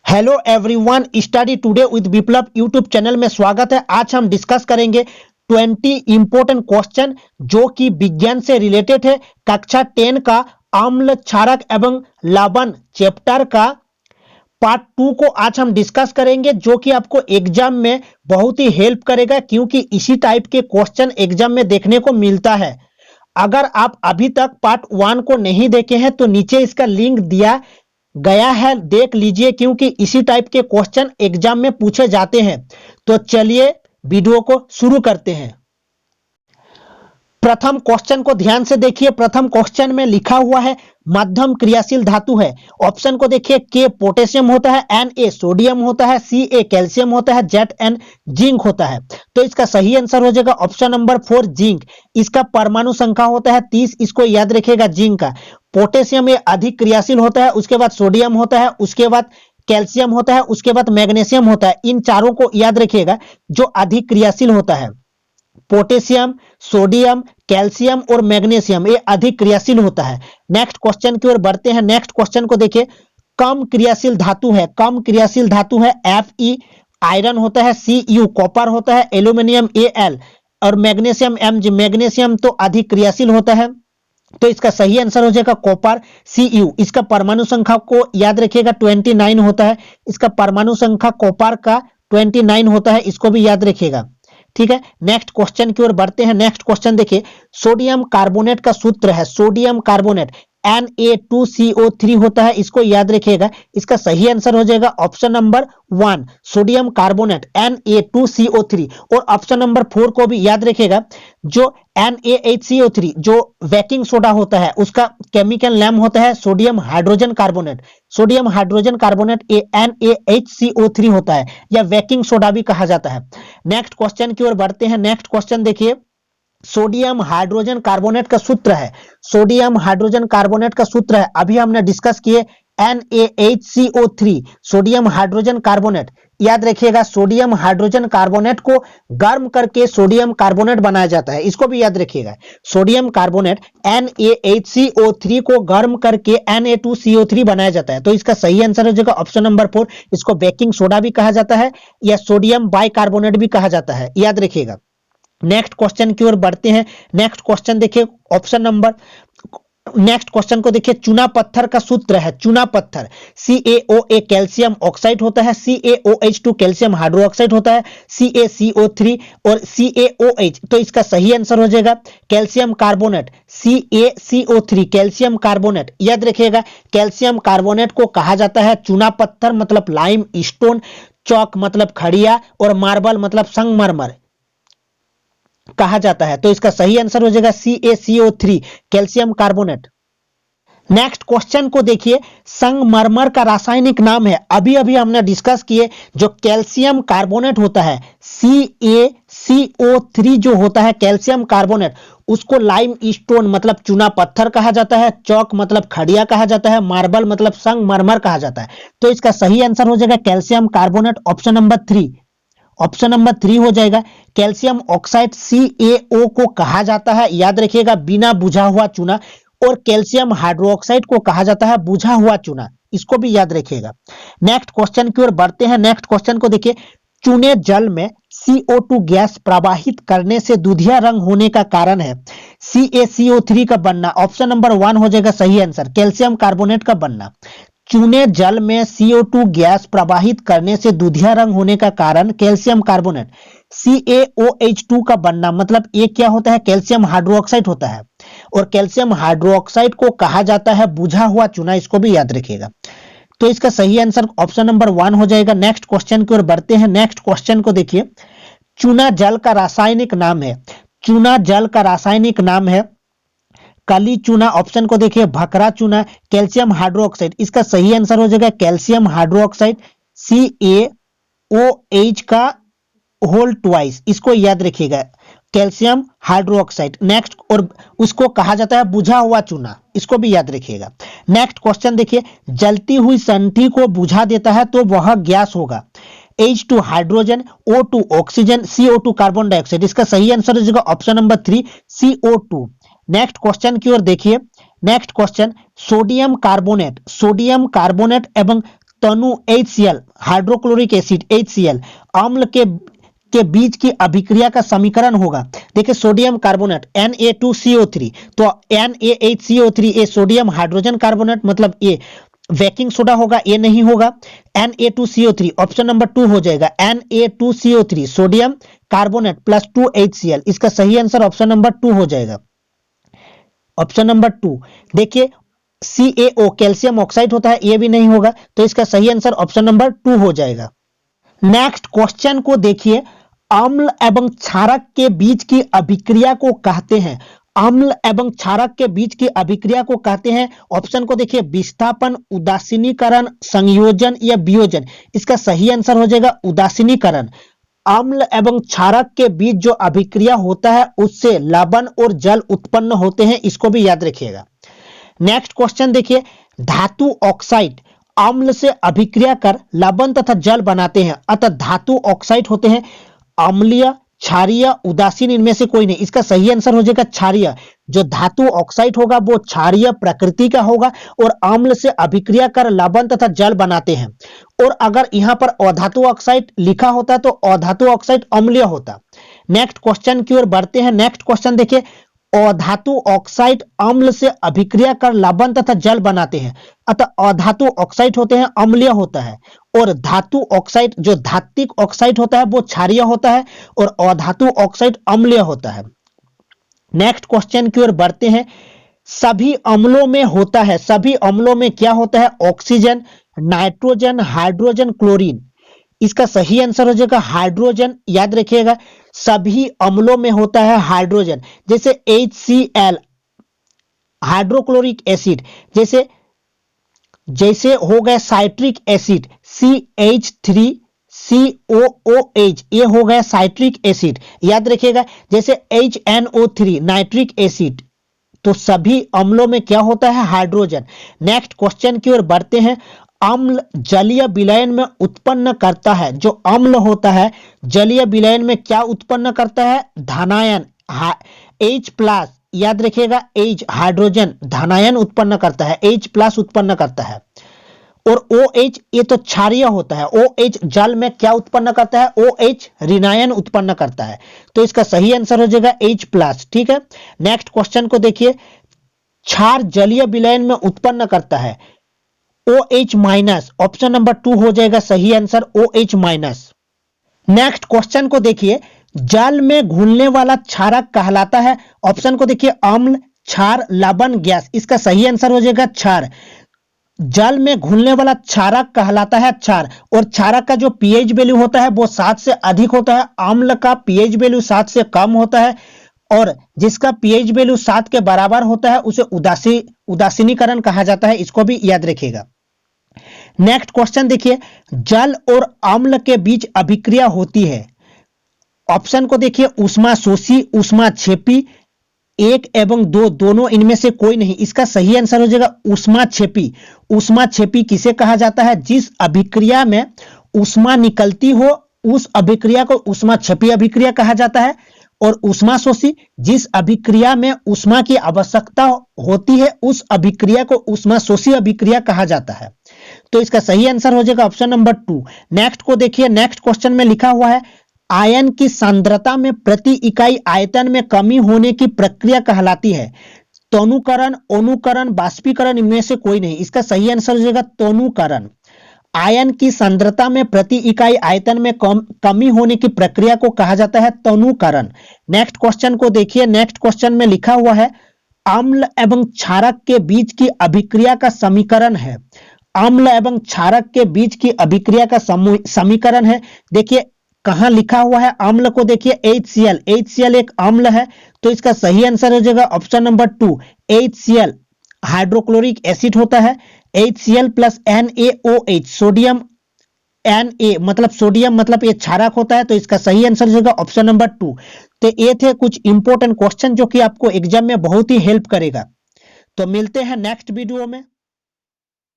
Hello everyone, study today with Viplav YouTube channel में स्वागत है। आज हम डिस्कस करेंगे 20 इंपोर्टेंट क्वेश्चन जो कि विज्ञान से रिलेटेड है। कक्षा 10 का अम्ल क्षारक एवं लवण चैप्टर का पार्ट 2 को आज हम डिस्कस करेंगे, जो कि आपको एग्जाम में बहुत ही हेल्प करेगा, क्योंकि इसी टाइप के क्वेश्चन एग्जाम में देखने को मिलता है। अगर आप अभी तक पार्ट 1 को नहीं देखे हैं तो नीचे इसका लिंक दिया गया है, देख लीजिए, क्योंकि इसी टाइप के क्वेश्चन एग्जाम में पूछे जाते हैं। तो चलिए वीडियो को शुरू करते हैं। प्रथम क्वेश्चन को ध्यान से देखिए। प्रथम क्वेश्चन में लिखा हुआ है मध्यम क्रियाशील धातु है। ऑप्शन को देखिए, के पोटेशियम होता है, एन ए सोडियम होता है, सी ए कैल्शियम होता है, जेड एन जिंक होता है। तो इसका सही आंसर हो जाएगा ऑप्शन नंबर 4 जिंक। इसका परमाणु संख्या होता है 30, इसको याद रखिएगा जिंक का। पोटेशियम ये अधिक क्रियाशील होता है, उसके बाद सोडियम होता है, उसके बाद कैल्शियम होता है, उसके बाद मैग्नीशियम होता है। इन चारों को याद रखिएगा जो अधिक क्रियाशील होता है। पोटेशियम, सोडियम, कैल्शियम और मैग्नीशियम ये अधिक क्रियाशील होता है। नेक्स्ट क्वेश्चन की ओर बढ़ते हैं। नेक्स्ट क्वेश्चन को देखिए, कम क्रियाशील धातु है। कम क्रियाशील धातु है Fe आयरन होता है, Cu कॉपर होता है, एल्यूमिनियम Al और मैग्नीशियम Mg। मैग्नीशियम तो अधिक क्रियाशील होता है, तो इसका सही आंसर हो जाएगा कॉपर Cu। इसका परमाणु संख्या को याद रखिएगा 29 होता है। इसका परमाणु संख्या कॉपर का 29 होता है, इसको भी याद रखिएगा। ठीक है, नेक्स्ट क्वेश्चन की ओर बढ़ते हैं। नेक्स्ट क्वेश्चन देखिए, सोडियम कार्बोनेट का सूत्र है, सोडियम कार्बोनेट Na2CO3 होता है, इसको याद रखिएगा। इसका सही आंसर हो जाएगा option number 1 sodium carbonate Na2CO3। और ऑप्शन नंबर 4 को भी याद रखिएगा, जो NaHCO3 जो बेकिंग सोडा होता है उसका केमिकल नेम होता है sodium hydrogen carbonate. Sodium hydrogen carbonate NaHCO3 होता है, या बेकिंग सोडा भी कहा जाता है। नेक्स्ट क्वेश्चन की ओर बढ़ते हैं। नेक्स्ट क्वेश्चन देखिए, सोडियम हाइड्रोजन कार्बोनेट का सूत्र है। सोडियम हाइड्रोजन कार्बोनेट का सूत्र है, अभी हमने डिस्कस किए, NaHCO3 सोडियम हाइड्रोजन कार्बोनेट। याद रखिएगा, सोडियम हाइड्रोजन कार्बोनेट को गर्म करके सोडियम कार्बोनेट बनाया जाता है, इसको भी याद रखिएगा। सोडियम कार्बोनेट NaHCO3 को गर्म करके Na2CO3 बनाया जाता है। तो इसका सही आंसर हो जाएगा ऑप्शन नंबर 4। इसको बेकिंग सोडा भी कहा जाता है, या सोडियम बाइकार्बोनेट भी कहा जाता है, याद रखिएगा। नेक्स्ट क्वेश्चन की ओर बढ़ते हैं। नेक्स्ट क्वेश्चन देखिए, ऑप्शन नंबर नेक्स्ट क्वेश्चन को देखिए, चूना पत्थर का सूत्र है। चूना पत्थर CaOA कैल्शियम ऑक्साइड होता है, CaOH2 कैल्शियम हाइड्रोक्साइड होता है, CaCO3 और CaOH। तो इसका सही आंसर हो जाएगा calcium carbonate, CaCO3 calcium carbonate. याद रखिएगा, कैल्शियम कार्बोनेट को कहा जाता है चूना पत्थर मतलब लाइम स्टोन, चौक मतलब खड़िया और मार्बल मतलब संगमरमर कहा जाता है। तो इसका सही आंसर हो जाएगा CaCO3 calcium carbonate. Next question को देखिए, संगमरमर का रासायनिक नाम है। अभी अभी हमने डिस्कस किए, जो कैल्शियम कार्बोनेट होता है CaCO3 जो होता है कैल्शियम कार्बोनेट, उसको लाइम स्टोन मतलब चूना पत्थर कहा जाता है, चौक मतलब खड़िया कहा जाता है, मार्बल मतलब संगमरमर कहा जाता है। तो इसका सही आंसर हो जाएगा calcium carbonate, option number 3। Option number 3 हो जाएगा। कैल्शियम ऑक्साइड CaO को कहा जाता है, याद रखिएगा, बिना बुझा हुआ चूना। और कैल्शियम हाइड्रोक्साइड को कहा जाता है बुझा हुआ चूना, इसको भी याद रखिएगा। नेक्स्ट क्वेश्चन की ओर बढ़ते हैं। नेक्स्ट क्वेश्चन को देखिए, चूने जल में CO2 गैस प्रवाहित करने से दूधिया रंग होने का कारण है CaCO3 का बनना। ऑप्शन नंबर 1 हो जाएगा सही आंसर, कैल्शियम कार्बोनेट का बनना। चूने जल में CO2 गैस प्रवाहित करने से दूधिया रंग होने का कारण कैल्शियम कार्बोनेट। CaOH2 का बनना मतलब ये क्या होता है, कैल्शियम हाइड्रोक्साइड होता है, और कैल्शियम हाइड्रोक्साइड को कहा जाता है बुझा हुआ चूना, इसको भी याद रखिएगा। तो इसका सही आंसर ऑप्शन नंबर 1 हो जाएगा। नेक्स्ट क्वेश्चन की ओर बढ़ते हैं। नेक्स्ट क्वेश्चन को देखिए, चूना जल का रासायनिक नाम है। चूना जल का रासायनिक नाम है काली चूना। ऑप्शन को देखिए, भखरा चूना, कैल्शियम हाइड्रोक्साइड। इसका सही आंसर हो जाएगा कैल्शियम हाइड्रोक्साइड, CaOH का होल ट्वाइस, इसको याद रखिएगा, कैल्शियम हाइड्रोक्साइड। नेक्स्ट, और उसको कहा जाता है बुझा हुआ चूना, इसको भी याद रखिएगा। नेक्स्ट क्वेश्चन देखिए, जलती हुई संठी को बुझा देता है तो वह गैस होगा H2 hydrogen, O2 oxygen, CO2 carbon dioxide. इसका सही आंसर हो जाएगा option number 3 CO2। Next question की ओर देखिए। नेक्स्ट क्वेश्चन, सोडियम कार्बोनेट एवं तनु HCl हाइड्रोक्लोरिक एसिड HCl अम्ल के बीच की अभिक्रिया का समीकरण होगा। देखिए सोडियम कार्बोनेट Na2CO3, तो NaHCO3 ये सोडियम हाइड्रोजन कार्बोनेट मतलब ये बेकिंग सोडा होगा, ये नहीं होगा। Na2CO3 ऑप्शन नंबर 2 हो जाएगा। Na2CO3 sodium carbonate plus 2HCl, इसका सही आंसर ऑप्शन नंबर 2 हो जाएगा। ऑप्शन नंबर 2 देखिए CaO कैल्शियम ऑक्साइड होता है, ये भी नहीं होगा, तो इसका सही आंसर ऑप्शन नंबर 2 हो जाएगा। नेक्स्ट क्वेश्चन को देखिए, अम्ल एवं क्षारक के बीच की अभिक्रिया को कहते हैं। अम्ल एवं क्षारक के बीच की अभिक्रिया को कहते हैं, ऑप्शन को देखिए विस्थापन, उदासीनीकरण, संयोजन या वियोजन। इसका सही आंसर हो जाएगा उदासीनीकरण। अम्ल एवं क्षारक के बीच जो अभिक्रिया होता है उससे लवण और जल उत्पन्न होते हैं, इसको भी याद रखिएगा। नेक्स्ट क्वेश्चन देखिए, धातु ऑक्साइड अम्ल से अभिक्रिया कर लवण तथा जल बनाते हैं, अतः धातु ऑक्साइड होते हैं अम्लीय, क्षारीय, उदासीन, इनमें से कोई नहीं। इसका सही आंसर हो जाएगा क्षारीय। जो धातु ऑक्साइड होगा वो क्षारीय प्रकृति का होगा और अम्ल से अभिक्रिया कर लवण तथा जल बनाते हैं। और अगर यहां पर अधातु ऑक्साइड लिखा होता तो अधातु ऑक्साइड अम्लीय होता। नेक्स्ट क्वेश्चन की ओर बढ़ते हैं। नेक्स्ट क्वेश्चन देखिए, अधातु ऑक्साइड अम्ल से अभिक्रिया कर लवण तथा जल बनाते हैं, अतः अधातु ऑक्साइड होते हैं अम्लीय होता है, और धातु ऑक्साइड जो धात्विक ऑक्साइड होता है वो क्षारीय होता है और अधातु ऑक्साइड अम्लीय होता है। नेक्स्ट क्वेश्चन की ओर बढ़ते हैं। सभी अम्लों में होता है, सभी अम्लों में क्या होता है? Oxygen, nitrogen, hydrogen, chlorine. इसका सही आंसर हो जाएगा हाइड्रोजन। याद रखिएगा सभी अम्लों में होता है हाइड्रोजन, जैसे HCl हाइड्रोक्लोरिक एसिड, जैसे हो गया साइट्रिक एसिड CH3COOH, ये हो गया साइट्रिक एसिड। याद रखिएगा जैसे HNO3 नाइट्रिक एसिड। तो सभी अम्लों में क्या होता है? हाइड्रोजन। नेक्स्ट क्वेश्चन की ओर बढ़ते हैं। अम्ल जलीय विलयन में उत्पन्न करता है, जो अम्ल होता है जलीय विलयन में क्या उत्पन्न करता है? धनायन, H+। याद रखिएगा H हाइड्रोजन धनायन उत्पन्न करता है, H+ उत्पन्न करता है। और OH ये तो क्षारीय होता है, OH जल में क्या उत्पन्न करता है? OH ऋणायन उत्पन्न करता है। तो इसका सही आंसर हो जाएगा H+। ठीक है, नेक्स्ट क्वेश्चन को देखिए। क्षार जलीय विलयन में उत्पन्न करता है OH-। ऑप्शन नंबर 2 हो जाएगा सही आंसर OH-। नेक्स्ट क्वेश्चन को देखिए। जल में घुलने वाला क्षारक कहलाता है, ऑप्शन को देखिए अम्ल, क्षार, लवण, गैस। इसका सही आंसर हो जाएगा क्षार। जल में घुलने वाला क्षारक कहलाता है क्षार, और क्षारक का जो pH वैल्यू होता है वो 7 से अधिक होता है। अम्ल का pH वैल्यू 7 से कम होता है, और जिसका pH वैल्यू 7 के बराबर होता है उसे उदासीनीकरण कहा जाता है। इसको भी याद रखिएगा। नेक्स्ट क्वेश्चन देखिए। जल और अम्ल के बीच अभिक्रिया होती है, ऑप्शन को देखिए ऊष्मा शोषी, ऊष्मा छेपी, 1 एवं 2 दोनों, इनमें से कोई नहीं। इसका सही आंसर हो जाएगा ऊष्मा छेपी। ऊष्मा छेपी किसे कहा जाता है? जिस अभिक्रिया में ऊष्मा निकलती हो उस अभिक्रिया को ऊष्मा छेपी अभिक्रिया कहा जाता है। और ऊष्मा शोषी जिस अभिक्रिया में ऊष्मा की आवश्यकता होती है उस अभिक्रिया को ऊष्मा शोषी अभिक्रिया कहा जाता है। तो इसका सही आंसर हो जाएगा ऑप्शन नंबर 2। नेक्स्ट को देखिए। नेक्स्ट क्वेश्चन में लिखा हुआ है आयन की सांद्रता में प्रति इकाई आयतन में कमी होने की प्रक्रिया कहलाती है। तनुकरण, अणुकरण, बाष्पीकरण, इनमें से कोई नहीं। इसका सही आंसर हो जाएगा तनुकरण। आयन की सांद्रता में प्रति इकाई आयतन में कमी होने की प्रक्रिया को कहा जाता है तनुकरण। नेक्स्ट क्वेश्चन को देखिए। नेक्स्ट क्वेश्चन में लिखा हुआ है अम्ल एवं क्षारक के बीच की अभिक्रिया का समीकरण है। अम्ल एवं क्षारक के बीच की अभिक्रिया का समीकरण है। देखिए कहां लिखा हुआ है अम्ल को देखिए HCl। HCl एक अम्ल है, तो इसका सही आंसर हो जाएगा option number 2 HCl hydrochloric acid होता है। HCl plus NaOH sodium, sodium मतलब ये क्षारक होता है। तो इसका सही आंसर हो जाएगा ऑप्शन नंबर 2। तो ये थे कुछ इंपॉर्टेंट क्वेश्चन जो कि आपको एग्जाम में बहुत ही हेल्प करेगा। तो मिलते हैं नेक्स्ट वीडियो में।